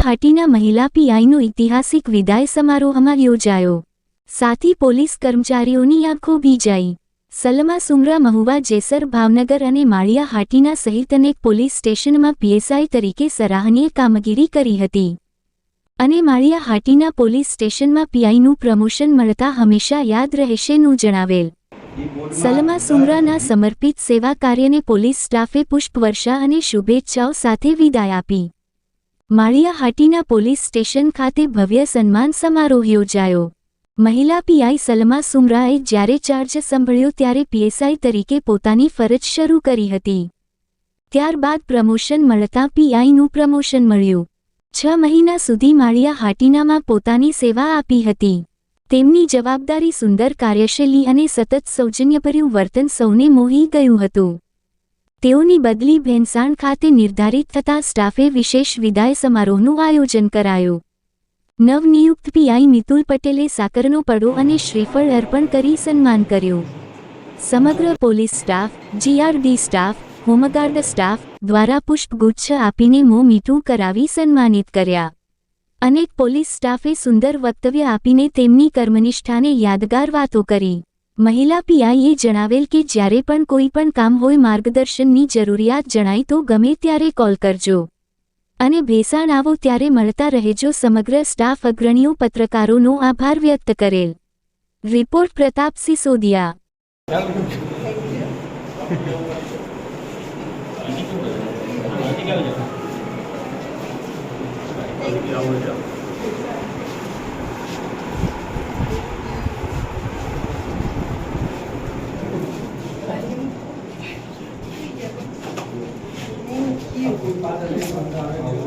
હાટીના મહિલા પીઆઈનો ઐતિહાસિક વિદાય સમારોહમાં યોજાયો। સાથી પોલીસ કર્મચારીઓની આંખો ભીંજાઈ। સલમા સુમરા મહુવા જેસર ભાવનગર અને માળિયા હાટીના સહિત અનેક પોલીસ સ્ટેશનમાં પીએસઆઈ તરીકે સરાહનીય કામગીરી કરી હતી અને માળિયા હાટીના પોલીસ સ્ટેશનમાં પીઆઈનું પ્રમોશન મળતા હંમેશા યાદ રહેશેનું જણાવેલ। સલમા સુમરાના સમર્પિત સેવા કાર્યને પોલીસ સ્ટાફે પુષ્પવર્ષા અને શુભેચ્છાઓ સાથે વિદાય આપી। માળિયા હાટીના પોલીસ સ્ટેશન ખાતે ભવ્ય સન્માન સમારોહ યોજાયો। મહિલા પીઆઈ સલમા સુમરાએ જ્યારે ચાર્જ સંભાળ્યો ત્યારે પીએસઆઈ તરીકે પોતાની ફરજ શરૂ કરી હતી। ત્યારબાદ પ્રમોશન મળતા પીઆઈનું પ્રમોશન મળ્યું। 6 મહિના સુધી માળિયા હાટીનામાં પોતાની સેવા આપી હતી। તેમની જવાબદારી, સુંદર કાર્યશૈલી અને સતત સૌજન્યભર્યું વર્તન સૌને મોહી ગયું હતું। તેઓની બદલી ભેંસાણ ખાતે નિર્ધારિત થતાં સ્ટાફે વિશેષ વિદાય સમારોહનું આયોજન કરાયું। નવનિયુક્ત પીઆઈ મિતુલ પટેલે સાકરનો પડો અને શ્રીફળ અર્પણ કરી સન્માન કર્યું। સમગ્ર police staff, GRD staff, home guard staff દ્વારા પુષ્પગુચ્છ આપીને મોં મીઠું કરાવી સન્માનિત કર્યા। અનેક પોલીસ સ્ટાફે સુંદર વક્તવ્ય આપીને તેમની કર્મનિષ્ઠાને યાદગાર વાતો કરી। મહિલા પીઆઈએ જણાવેલ કે જ્યારે પણ કોઈ પણ કામ હોય, માર્ગદર્શનની જરૂરિયાત જણાય તો ગમે ત્યારે કોલ કરજો અને ભેંસાણ આવો ત્યારે મળતા રહેજો। સમગ્ર સ્ટાફ અગ્રણીઓ પત્રકારોનો આભાર વ્યક્ત કરેલ। Report Pratap Sisodiya. Thank you.